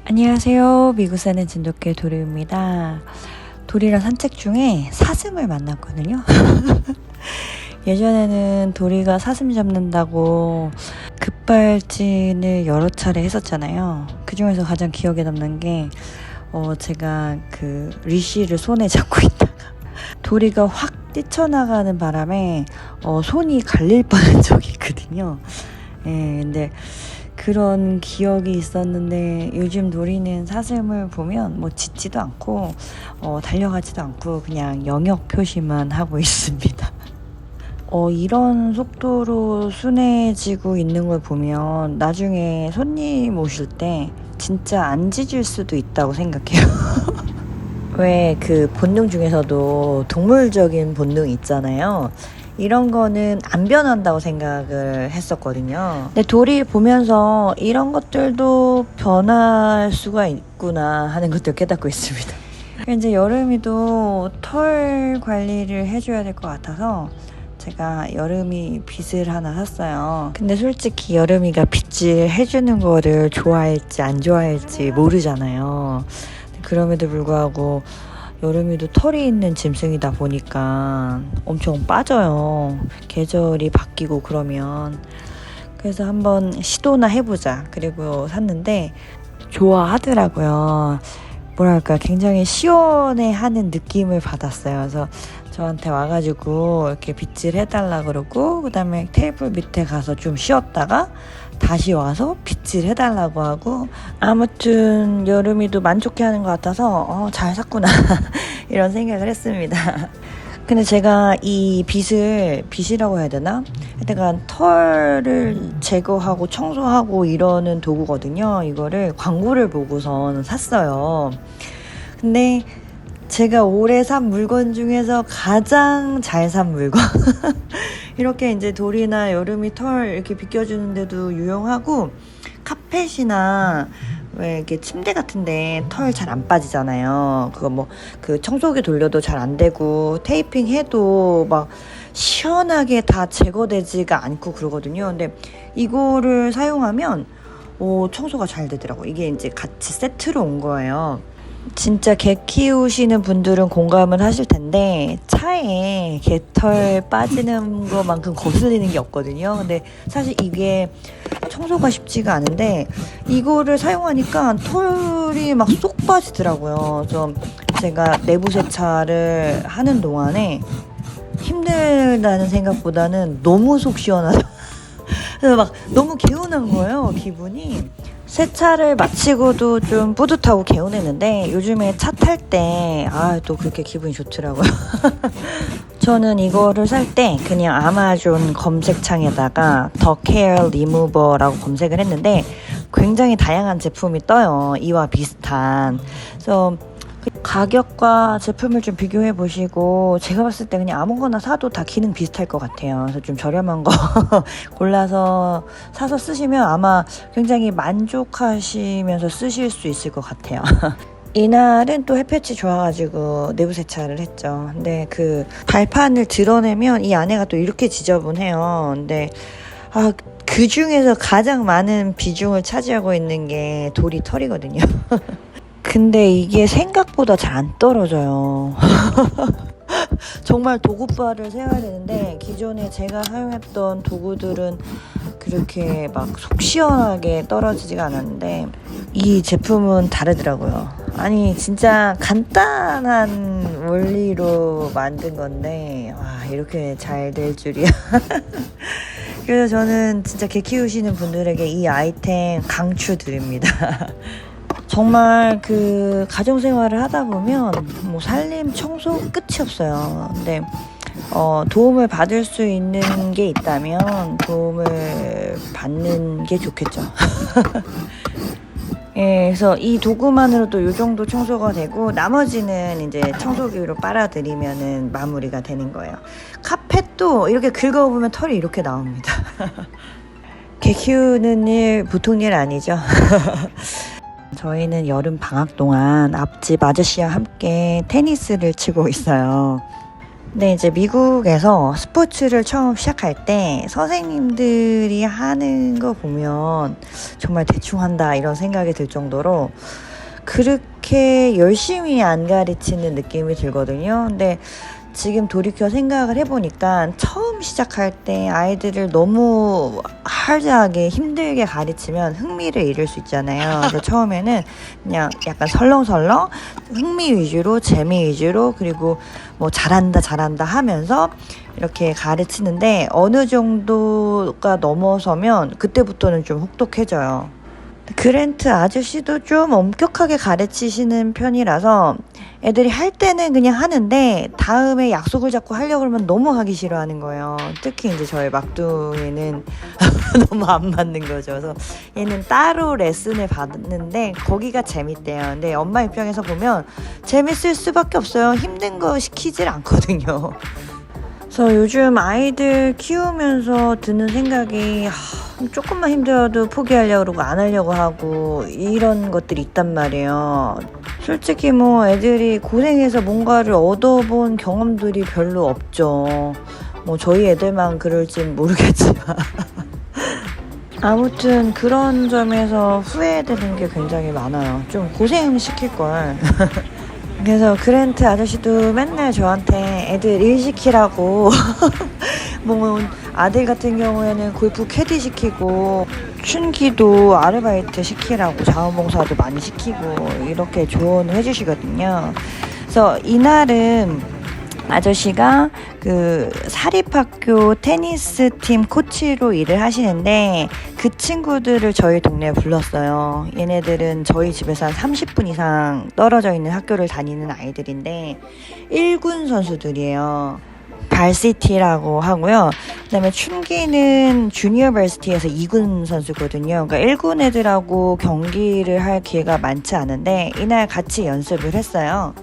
안녕하세요. 미국 사는 진돗개 도리입니다. 도리랑 산책 중에 사슴을 만났거든요. 예전에는 도리가 사슴 잡는다고 급발진을 여러 차례 했었잖아요. 그 중에서 가장 기억에 남는 게 제가 그 리쉬를 손에 잡고 있다가 도리가 확 뛰쳐나가는 바람에 손이 갈릴 뻔한 적이 있거든요. 근데 그런 기억이 있었는데 요즘 도리는 사슴을 보면 뭐 짖지도 않고 달려가지도 않고 그냥 영역 표시만 하고 있습니다. 이런 속도로 순해지고 있는 걸 보면 나중에 손님 오실 때 진짜 안 짖을 수도 있다고 생각해요. 왜 그 본능 중에서도 동물적인 본능 있잖아요. 이런 거는 안 변한다고 생각을 했었거든요. 근데 도리 보면서 이런 것들도 변할 수가 있구나 하는 것들 깨닫고 있습니다. 이제 여름이도 털 관리를 해줘야 될 것 같아서 제가 여름이 빗을 하나 샀어요. 근데 솔직히 여름이가 빗질 해주는 거를 좋아할지 안 좋아할지 모르잖아요. 그럼에도 불구하고 여름이도 털이 있는 짐승이다 보니까 엄청 빠져요. 계절이 바뀌고 그러면. 그래서 한번 시도나 해보자. 그리고 샀는데 좋아하더라고요. 뭐랄까 굉장히 시원해하는 느낌을 받았어요. 그래서 저한테 와가지고 이렇게 빗질 해달라 그러고 그 다음에 테이블 밑에 가서 좀 쉬었다가 다시 와서 빗질 해달라고 하고, 아무튼 여름이도 만족해하는 것 같아서 잘 샀구나 이런 생각을 했습니다. 근데 제가 이 빗이라고 해야 되나? 하여튼 털을 제거하고 청소하고 이러는 도구거든요. 이거를 광고를 보고선 샀어요. 근데 제가 올해 산 물건 중에서 가장 잘 산 물건. 이렇게 이제 돌이나 여름이 털 이렇게 빗겨주는데도 유용하고, 카펫이나 왜 이렇게 침대 같은데 털 잘 안 빠지잖아요. 그거 뭐 그 청소기 돌려도 잘 안 되고 테이핑 해도 막 시원하게 다 제거되지가 않고 그러거든요. 근데 이거를 사용하면 청소가 잘 되더라고. 이게 이제 같이 세트로 온 거예요. 진짜 개 키우시는 분들은 공감을 하실 텐데 차에 개털 빠지는 것만큼 거슬리는 게 없거든요. 근데 사실 이게 청소가 쉽지가 않은데 이거를 사용하니까 털이 막 쏙 빠지더라고요. 좀 제가 내부 세차를 하는 동안에 힘들다는 생각보다는 너무 속 시원하다. 그래서 막 너무 개운한 거예요, 기분이. 세차를 마치고도 좀 뿌듯하고 개운했는데 요즘에 차 탈 때 또 그렇게 기분이 좋더라고요. 저는 이거를 살 때 그냥 아마존 검색창에다가 더 케어 리무버라고 검색을 했는데 굉장히 다양한 제품이 떠요. 이와 비슷한. 그래서 가격과 제품을 좀 비교해 보시고, 제가 봤을 때 그냥 아무거나 사도 다 기능 비슷할 것 같아요. 그래서 좀 저렴한 거 골라서 사서 쓰시면 아마 굉장히 만족하시면서 쓰실 수 있을 것 같아요. 이날은 또 햇볕이 좋아가지고 내부 세차를 했죠. 근데 그 발판을 드러내면 이 안에가 또 이렇게 지저분해요. 근데 그 중에서 가장 많은 비중을 차지하고 있는 게 도리 털이거든요. 근데 이게 생각보다 잘 안 떨어져요. 정말 도구바를 세워야 되는데 기존에 제가 사용했던 도구들은 그렇게 막 속 시원하게 떨어지지가 않았는데 이 제품은 다르더라고요. 아니 진짜 간단한 원리로 만든 건데 이렇게 잘 될 줄이야. 그래서 저는 진짜 개 키우시는 분들에게 이 아이템 강추드립니다. 정말 그 가정생활을 하다 보면 뭐 살림 청소 끝이 없어요. 근데 도움을 받을 수 있는 게 있다면 도움을 받는 게 좋겠죠. 그래서 이 도구만으로도 이 정도 청소가 되고 나머지는 이제 청소기로 빨아들이면은 마무리가 되는 거예요. 카펫도 이렇게 긁어보면 털이 이렇게 나옵니다. 개 키우는 일 보통 일 아니죠. 저희는 여름 방학 동안 앞집 아저씨와 함께 테니스를 치고 있어요. 근데 이제 미국에서 스포츠를 처음 시작할 때 선생님들이 하는 거 보면 정말 대충 한다 이런 생각이 들 정도로 그렇게 열심히 안 가르치는 느낌이 들거든요. 근데 지금 돌이켜 생각을 해보니까 처음 시작할 때 아이들을 너무 하드하게 힘들게 가르치면 흥미를 잃을 수 있잖아요. 그래서 처음에는 그냥 약간 설렁설렁 흥미 위주로 재미 위주로 그리고 뭐 잘한다 하면서 이렇게 가르치는데 어느 정도가 넘어서면 그때부터는 좀 혹독해져요. 그랜트 아저씨도 좀 엄격하게 가르치시는 편이라서 애들이 할 때는 그냥 하는데 다음에 약속을 잡고 하려고 그러면 너무 하기 싫어하는 거예요. 특히 이제 저희 막둥이는 너무 안 맞는 거죠. 그래서 얘는 따로 레슨을 받는데 거기가 재밌대요. 근데 엄마 입장에서 보면 재밌을 수밖에 없어요. 힘든 거 시키질 않거든요. 그래서 요즘 아이들 키우면서 드는 생각이 조금만 힘들어도 포기하려고 그러고 안 하려고 하고 이런 것들이 있단 말이에요. 솔직히 뭐 애들이 고생해서 뭔가를 얻어본 경험들이 별로 없죠. 뭐 저희 애들만 그럴진 모르겠지만 아무튼 그런 점에서 후회되는 게 굉장히 많아요. 좀 고생시킬걸. 그래서 그랜트 아저씨도 맨날 저한테 애들 일 시키라고 뭐 아들 같은 경우에는 골프 캐디 시키고 춘기도 아르바이트 시키라고 자원봉사도 많이 시키고 이렇게 조언을 해주시거든요. 그래서 이날은 아저씨가 그 사립학교 테니스 팀 코치로 일을 하시는데 그 친구들을 저희 동네에 불렀어요. 얘네들은 저희 집에서 한 30분 이상 떨어져 있는 학교를 다니는 아이들인데 1군 선수들이에요. 발시티라고 하고요. 그다음에 춘기는 주니어 발시티에서 2군 선수거든요. 그러니까 1군 애들하고 경기를 할 기회가 많지 않은데 이날 같이 연습을 했어요.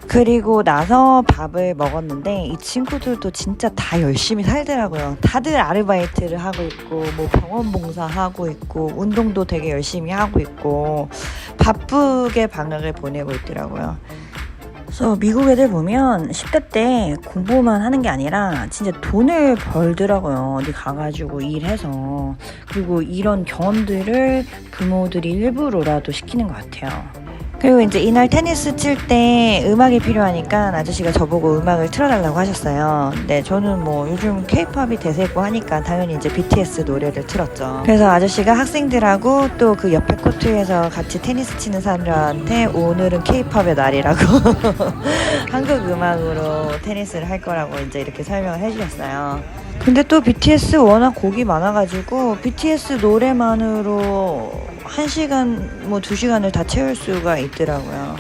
그리고 나서 밥을 먹었는데 이 친구들도 진짜 다 열심히 살더라고요. 다들 아르바이트를 하고 있고 뭐 병원 봉사하고 있고 운동도 되게 열심히 하고 있고 바쁘게 방학을 보내고 있더라고요. 그래서 미국 애들 보면 10대 때 공부만 하는 게 아니라 진짜 돈을 벌더라고요. 어디 가가지고 일해서. 그리고 이런 경험들을 부모들이 일부러라도 시키는 것 같아요. 그리고 이제 이날 테니스 칠 때 음악이 필요하니까 아저씨가 저보고 음악을 틀어달라고 하셨어요. 근데 저는 뭐 요즘 케이팝이 대세고 하니까 당연히 이제 BTS 노래를 틀었죠. 그래서 아저씨가 학생들하고 또 그 옆에 코트에서 같이 테니스 치는 사람들한테 오늘은 케이팝의 날이라고 한국 음악으로 테니스를 할 거라고 이제 이렇게 설명을 해주셨어요. 근데 또 BTS 워낙 곡이 많아가지고 BTS 노래만으로 1시간 뭐 2시간을 다 채울 수가 있더라고요.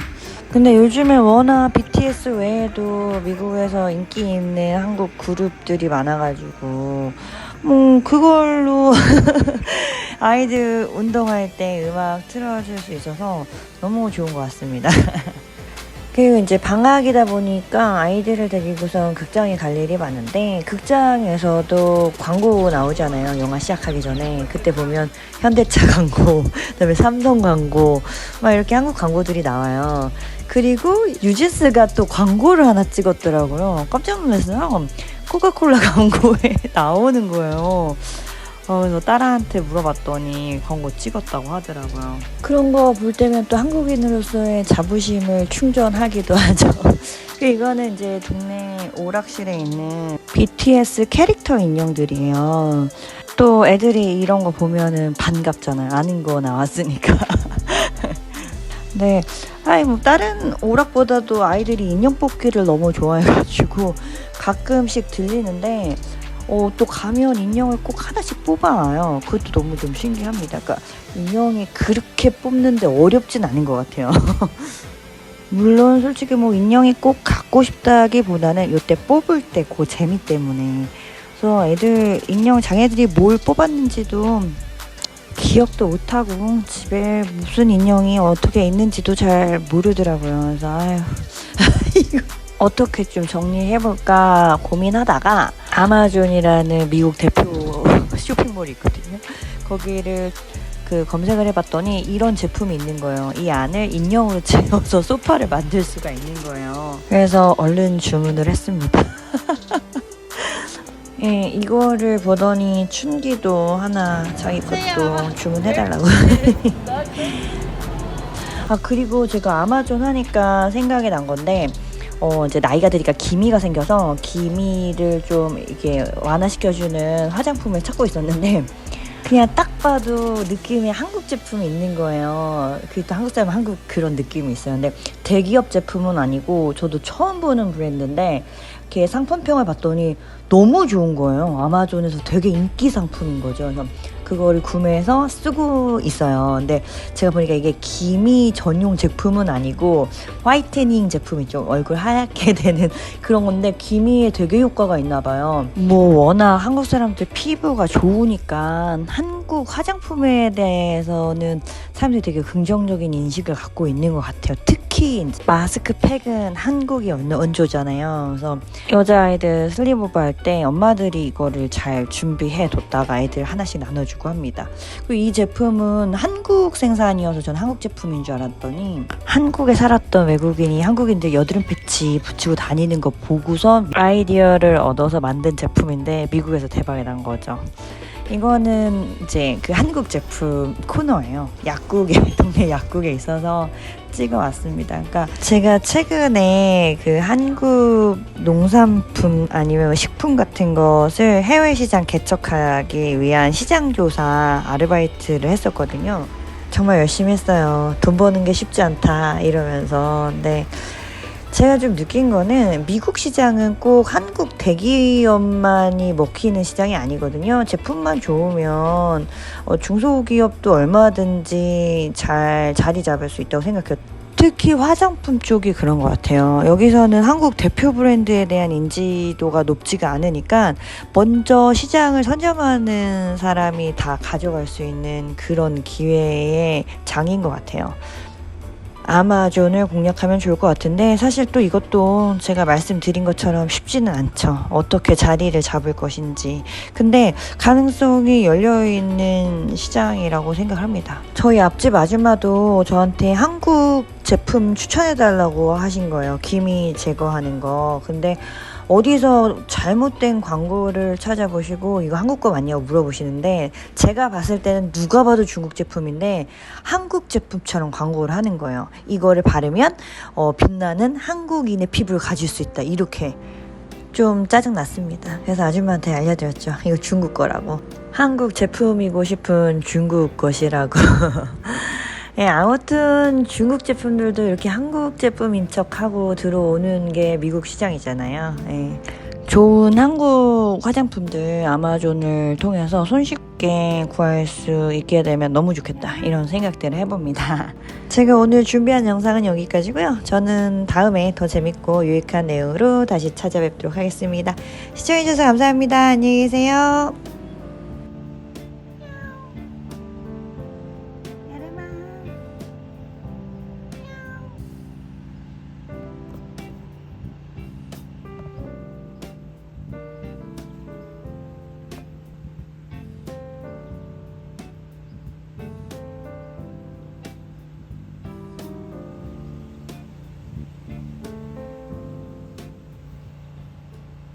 근데 요즘에 워낙 BTS 외에도 미국에서 인기 있는 한국 그룹들이 많아가지고 뭐 그걸로 아이들 운동할 때 음악 틀어줄 수 있어서 너무 좋은 것 같습니다. 그리고 이제 방학이다 보니까 아이들을 데리고서 극장에 갈 일이 많은데 극장에서도 광고 나오잖아요. 영화 시작하기 전에. 그때 보면 현대차 광고, 그다음에 삼성 광고 막 이렇게 한국 광고들이 나와요. 그리고 유진스가 또 광고를 하나 찍었더라고요. 깜짝 놀랐어요. 코카콜라 광고에 나오는 거예요. 그래서 딸한테 물어봤더니 광고 찍었다고 하더라고요. 그런 거 볼 때면 또 한국인으로서의 자부심을 충전하기도 하죠. 이거는 이제 동네 오락실에 있는 BTS 캐릭터 인형들이에요. 또 애들이 이런 거 보면은 반갑잖아요. 아는 거 나왔으니까. 네, 뭐 다른 오락보다도 아이들이 인형 뽑기를 너무 좋아해가지고 가끔씩 들리는데 또 가면 인형을 꼭 하나씩 뽑아와요. 그것도 너무 좀 신기합니다. 그러니까 인형이 그렇게 뽑는데 어렵진 않은 것 같아요. 물론 솔직히 뭐 인형이 꼭 갖고 싶다기보다는 요때 뽑을 때 그 재미 때문에. 그래서 애들 인형 장애들이 뭘 뽑았는지도 기억도 못하고 집에 무슨 인형이 어떻게 있는지도 잘 모르더라고요. 그래서 아휴 이거 어떻게 좀 정리해볼까 고민하다가 아마존이라는 미국 대표 쇼핑몰이 있거든요. 거기를 그 검색을 해봤더니 이런 제품이 있는 거예요. 이 안을 인형으로 채워서 소파를 만들 수가 있는 거예요. 그래서 얼른 주문을 했습니다. 예, 이거를 보더니 춘기도 하나 자기 것도 주문해달라고. 아, 그리고 제가 아마존 하니까 생각이 난 건데, 이제 나이가 드니까 기미가 생겨서 기미를 좀 이렇게 완화시켜주는 화장품을 찾고 있었는데, 그냥 딱 봐도 느낌이 한국 제품이 있는 거예요. 그또 한국 사람 한국 그런 느낌이 있어요. 근데 대기업 제품은 아니고 저도 처음 보는 브랜드인데 이렇게 상품평을 봤더니 너무 좋은 거예요. 아마존에서 되게 인기 상품인 거죠. 그래서 그거를 구매해서 쓰고 있어요. 근데 제가 보니까 이게 기미 전용 제품은 아니고 화이트닝 제품이죠. 얼굴 하얗게 되는 그런 건데 기미에 되게 효과가 있나 봐요. 뭐 워낙 한국 사람들 피부가 좋으니까 한국 화장품에 대해서는 사람들이 되게 긍정적인 인식을 갖고 있는 것 같아요. 특히 마스크팩은 한국이 원조잖아요. 그래서 여자아이들 슬립오버 할 때 엄마들이 이거를 잘 준비해 뒀다가 애들 하나씩 나눠주고 합니다. 그리고 이 제품은 한국 생산이어서 저는 한국 제품인 줄 알았더니 한국에 살았던 외국인이 한국인들 여드름 패치 붙이고 다니는 거 보고서 아이디어를 얻어서 만든 제품인데 미국에서 대박이 난 거죠. 이거는 이제 그 한국 제품 코너예요. 약국에, 동네 약국에 있어서 찍어왔습니다. 그러니까 제가 최근에 그 한국 농산품 아니면 식품 같은 것을 해외 시장 개척하기 위한 시장조사 아르바이트를 했었거든요. 정말 열심히 했어요. 돈 버는 게 쉽지 않다 이러면서. 근데 제가 좀 느낀 거는 미국 시장은 꼭 한국 대기업만이 먹히는 시장이 아니거든요. 제품만 좋으면 중소기업도 얼마든지 잘 자리 잡을 수 있다고 생각해요. 특히 화장품 쪽이 그런 것 같아요. 여기서는 한국 대표 브랜드에 대한 인지도가 높지가 않으니까 먼저 시장을 선점하는 사람이 다 가져갈 수 있는 그런 기회의 장인 것 같아요. 아마존을 공략하면 좋을 것 같은데 사실 또 이것도 제가 말씀드린 것처럼 쉽지는 않죠. 어떻게 자리를 잡을 것인지. 근데 가능성이 열려있는 시장이라고 생각합니다. 저희 앞집 아줌마도 저한테 한국 제품 추천해달라고 하신 거예요. 기미 제거하는 거. 근데 어디서 잘못된 광고를 찾아보시고 이거 한국 거 맞냐고 물어보시는데 제가 봤을 때는 누가 봐도 중국 제품인데 한국 제품처럼 광고를 하는 거예요. 이거를 바르면 빛나는 한국인의 피부를 가질 수 있다. 이렇게 좀 짜증났습니다. 그래서 아줌마한테 알려드렸죠. 이거 중국 거라고. 한국 제품이고 싶은 중국 것이라고. 예, 아무튼 중국 제품들도 이렇게 한국 제품인 척하고 들어오는 게 미국 시장이잖아요. 예. 좋은 한국 화장품들 아마존을 통해서 손쉽게 구할 수 있게 되면 너무 좋겠다 이런 생각들을 해봅니다. 제가 오늘 준비한 영상은 여기까지고요. 저는 다음에 더 재밌고 유익한 내용으로 다시 찾아뵙도록 하겠습니다. 시청해주셔서 감사합니다. 안녕히 계세요.